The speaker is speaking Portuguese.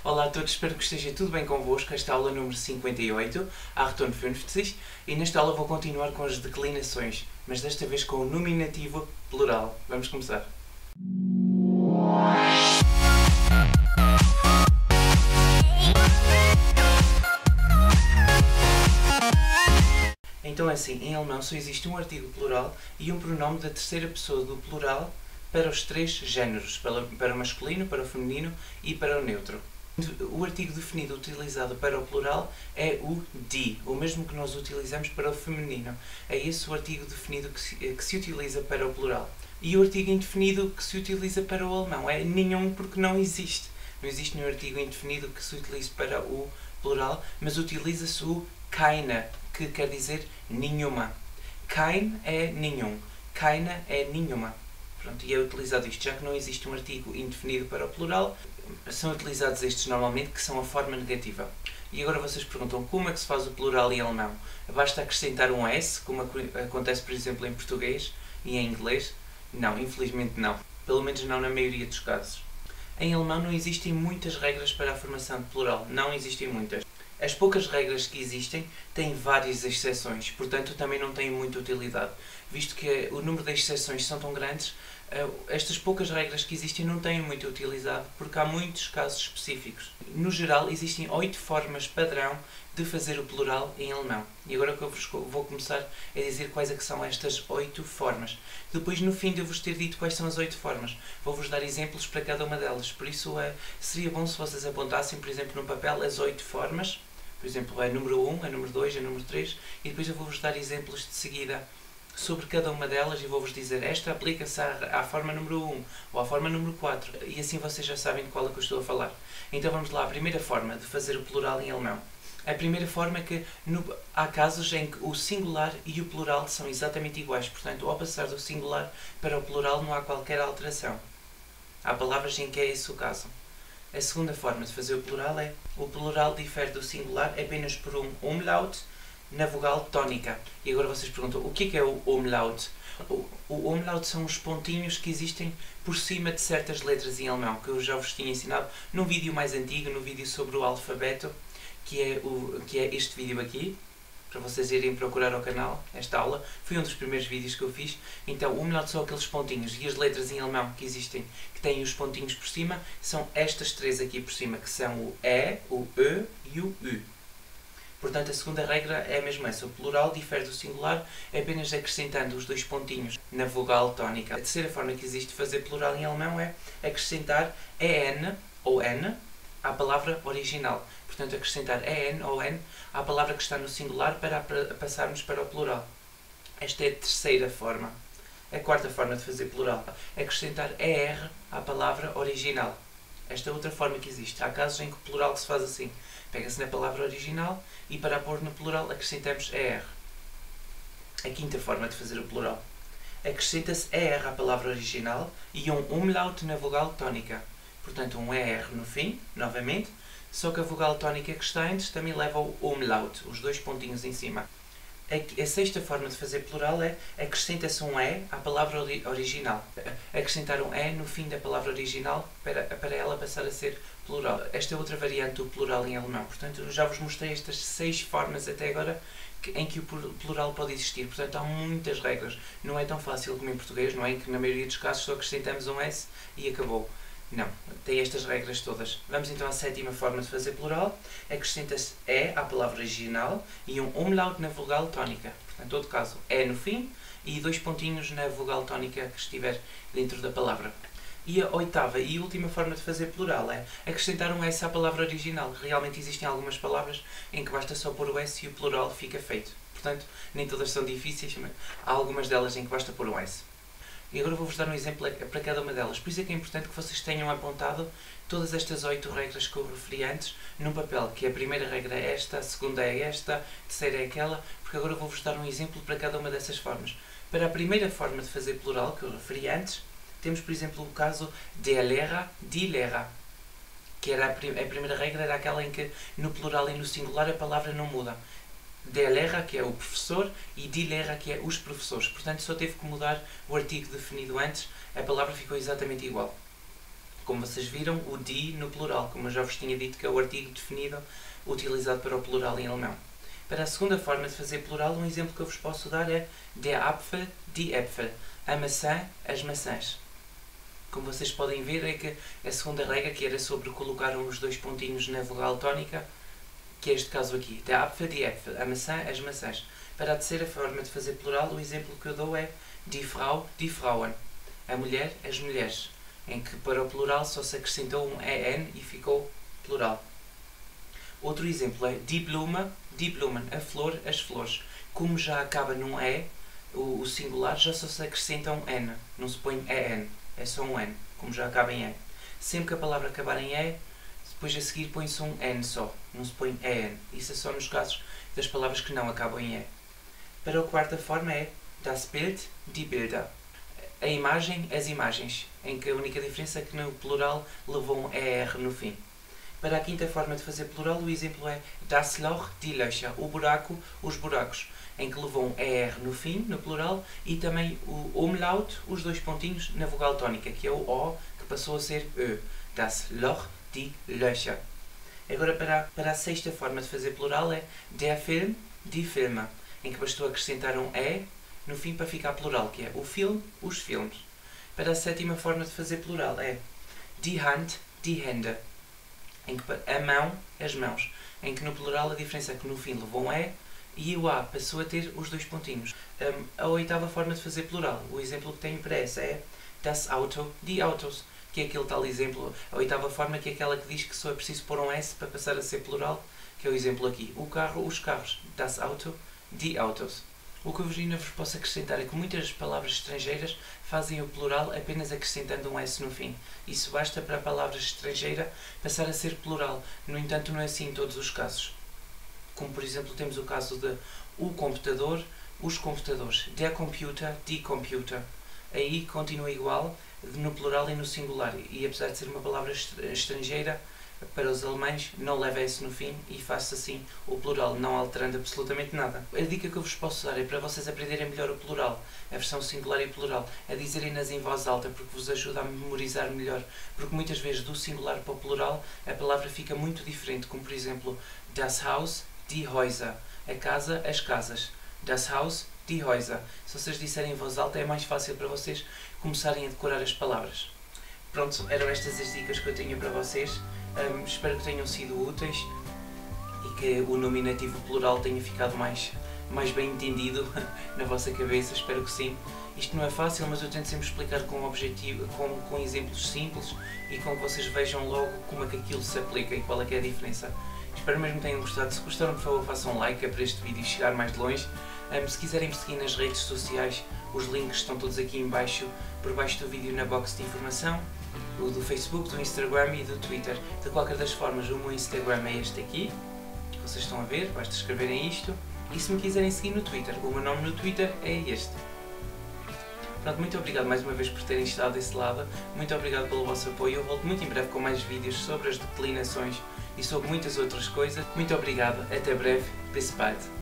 Olá a todos, espero que esteja tudo bem convosco. Esta aula número 58, Achtung 50, e nesta aula vou continuar com as declinações, mas desta vez com o nominativo plural. Vamos começar. Então é assim, em alemão só existe um artigo plural e um pronome da terceira pessoa do plural para os três géneros, para o masculino, para o feminino e para o neutro. O artigo definido utilizado para o plural é o die, o mesmo que nós utilizamos para o feminino. É esse o artigo definido que se utiliza para o plural. E o artigo indefinido que se utiliza para o alemão é nenhum, porque não existe. Não existe nenhum artigo indefinido que se utilize para o plural, mas utiliza-se o keine, que quer dizer nenhuma. Kein é nenhum, keine é nenhuma. Pronto, e é utilizado isto, já que não existe um artigo indefinido para o plural, são utilizados estes normalmente, que são a forma negativa. E agora vocês perguntam como é que se faz o plural em alemão? Basta acrescentar um S, como acontece por exemplo em português e em inglês? Não, infelizmente não. Pelo menos não na maioria dos casos. Em alemão não existem muitas regras para a formação de plural, não existem muitas. As poucas regras que existem têm várias exceções, portanto também não têm muita utilidade. Visto que o número de exceções são tão grandes, estas poucas regras que existem não têm muita utilidade, porque há muitos casos específicos. No geral, existem 8 formas padrão de fazer o plural em alemão. E agora que eu vos vou começar a dizer quais é que são estas 8 formas. Depois, no fim de eu vos ter dito quais são as 8 formas, vou-vos dar exemplos para cada uma delas. Por isso, seria bom se vocês apontassem, por exemplo, no papel as 8 formas. Por exemplo, a número 1, a número 2, a número 3, e depois eu vou-vos dar exemplos de seguida sobre cada uma delas e vou-vos dizer esta aplica-se à forma número 1 ou à forma número 4, e assim vocês já sabem de qual é que eu estou a falar. Então vamos lá, a primeira forma de fazer o plural em alemão. A primeira forma é que há casos em que o singular e o plural são exatamente iguais, portanto, ao passar do singular para o plural não há qualquer alteração. Há palavras em que é esse o caso. A segunda forma de fazer o plural difere do singular apenas por um umlaut na vogal tónica. E agora vocês perguntam, o que é o umlaut? O umlaut são os pontinhos que existem por cima de certas letras em alemão, que eu já vos tinha ensinado num vídeo mais antigo, no vídeo sobre o alfabeto, que é este vídeo aqui, para vocês irem procurar ao canal. Esta aula foi um dos primeiros vídeos que eu fiz. Então, o umlaut são aqueles pontinhos, e as letras em alemão que existem, que têm os pontinhos por cima, são estas três aqui por cima, que são o E, o E e o U. Portanto, a segunda regra é a mesma essa. O plural difere do singular apenas acrescentando os dois pontinhos na vogal tónica. A terceira forma que existe de fazer plural em alemão é acrescentar EN ou N à palavra original. Portanto, acrescentar EN ou N à palavra que está no singular para passarmos para o plural. Esta é a terceira forma. A quarta forma de fazer plural é acrescentar ER à palavra original. Esta é outra forma que existe. Há casos em que o plural se faz assim. Pega-se na palavra original e para a pôr no plural acrescentamos ER. A quinta forma de fazer o plural. Acrescenta-se ER à palavra original e um umlaut na vogal tónica. Portanto, um ER no fim, novamente, só que a vogal tónica que está antes também leva o umlaut, os dois pontinhos em cima. A sexta forma de fazer plural é acrescenta-se um E à palavra original. Acrescentar um E no fim da palavra original para ela passar a ser plural. Esta é outra variante do plural em alemão. Portanto, eu já vos mostrei estas 6 formas até agora em que o plural pode existir. Portanto, há muitas regras. Não é tão fácil como em português, não é? Em que na maioria dos casos só acrescentamos um S e acabou. Não, tem estas regras todas. Vamos então à sétima forma de fazer plural. Acrescenta-se E à palavra original e um umlaut na vogal tónica. Portanto, em todo caso, E no fim e dois pontinhos na vogal tónica que estiver dentro da palavra. E a oitava e última forma de fazer plural é acrescentar um S à palavra original. Realmente existem algumas palavras em que basta só pôr o S e o plural fica feito. Portanto, nem todas são difíceis, mas há algumas delas em que basta pôr um S. E agora vou-vos dar um exemplo para cada uma delas. Por isso é que é importante que vocês tenham apontado todas estas 8 regras que eu referi antes num papel, que a primeira regra é esta, a segunda é esta, a terceira é aquela, porque agora vou-vos dar um exemplo para cada uma dessas formas. Para a primeira forma de fazer plural, que eu referi antes, temos, por exemplo, o caso der Lehrer, die Lehrer, que era a primeira regra, era aquela em que no plural e no singular a palavra não muda. Der Lehrer, que é o professor, e die Lehrer, que é os professores. Portanto, só teve que mudar o artigo definido antes, a palavra ficou exatamente igual. Como vocês viram, o die no plural, como eu já vos tinha dito, que é o artigo definido utilizado para o plural em alemão. Para a segunda forma de fazer plural, um exemplo que eu vos posso dar é der Apfel, die Äpfel, a maçã, as maçãs. Como vocês podem ver, é que a segunda regra, que era sobre colocar os dois pontinhos na vogal tónica, que é este caso aqui, der Apfel, die Äpfel, a maçã, as maçãs. Para a terceira forma de fazer plural, o exemplo que eu dou é die Frau, die Frauen, a mulher, as mulheres, em que para o plural só se acrescentou um en e ficou plural. Outro exemplo é die Blume, die Blumen, a flor, as flores. Como já acaba num e, o singular já só se acrescenta um n, não se põe en, é só um n, como já acaba em e. Sempre que a palavra acabar em e, depois a seguir põe-se um n só, não se põe en. Isso é só nos casos das palavras que não acabam em e. Para a quarta forma é das Bild, die Bilder. A imagem, as imagens, em que a única diferença é que no plural levou um er no fim. Para a quinta forma de fazer plural, o exemplo é das Loch, die Löcher, o buraco, os buracos, em que levou um er no fim, no plural, e também o umlaut, os dois pontinhos, na vogal tónica, que é o o, que passou a ser ö. Das Loch, die Löcher. Agora, para a sexta forma de fazer plural é der Film, die Filme, em que bastou acrescentar um e no fim para ficar plural, que é o filme, os filmes. Para a sétima forma de fazer plural é die Hand, die Hände, em que a mão, as mãos, em que no plural a diferença é que no fim levou um e o a passou a ter os dois pontinhos. A oitava forma de fazer plural, o exemplo que tenho para essa é das Auto, die Autos, que é aquele tal exemplo, a oitava forma, que é aquela que diz que só é preciso pôr um s para passar a ser plural, que é o exemplo aqui, o carro, os carros, das Auto, die Autos. O que eu ainda vos posso acrescentar é que muitas palavras estrangeiras fazem o plural apenas acrescentando um s no fim. Isso basta para a palavra estrangeira passar a ser plural. No entanto, não é assim em todos os casos. Como, por exemplo, temos o caso de o computador, os computadores, der Computer, die Computer. Aí continua igual no plural e no singular. E apesar de ser uma palavra estrangeira, para os alemães não leva s no fim e faça assim o plural, não alterando absolutamente nada. A dica que eu vos posso dar é para vocês aprenderem melhor o plural, a versão singular e plural, a dizerem-nas em voz alta, porque vos ajuda a memorizar melhor, porque muitas vezes do singular para o plural a palavra fica muito diferente, como por exemplo das Haus, die Häuser, a casa, as casas, das Haus, die Häuser. Se vocês disserem em voz alta é mais fácil para vocês começarem a decorar as palavras. Pronto, eram estas as dicas que eu tinha para vocês. Espero que tenham sido úteis e que o nominativo plural tenha ficado mais bem entendido na vossa cabeça, espero que sim. Isto não é fácil, mas eu tento sempre explicar com objetivo, com exemplos simples e com que vocês vejam logo como é que aquilo se aplica e qual é que é a diferença. Espero mesmo que tenham gostado. Se gostaram, por favor, façam um like para este vídeo chegar mais longe. Se quiserem me seguir nas redes sociais, os links estão todos aqui em baixo, por baixo do vídeo na box de informação. O do Facebook, do Instagram e do Twitter. De qualquer das formas, o meu Instagram é este aqui, que vocês estão a ver, basta escreverem isto. E se me quiserem seguir no Twitter, o meu nome no Twitter é este. Pronto, muito obrigado mais uma vez por terem estado desse lado, muito obrigado pelo vosso apoio. Eu volto muito em breve com mais vídeos sobre as declinações e sobre muitas outras coisas. Muito obrigado, até breve, bis bald.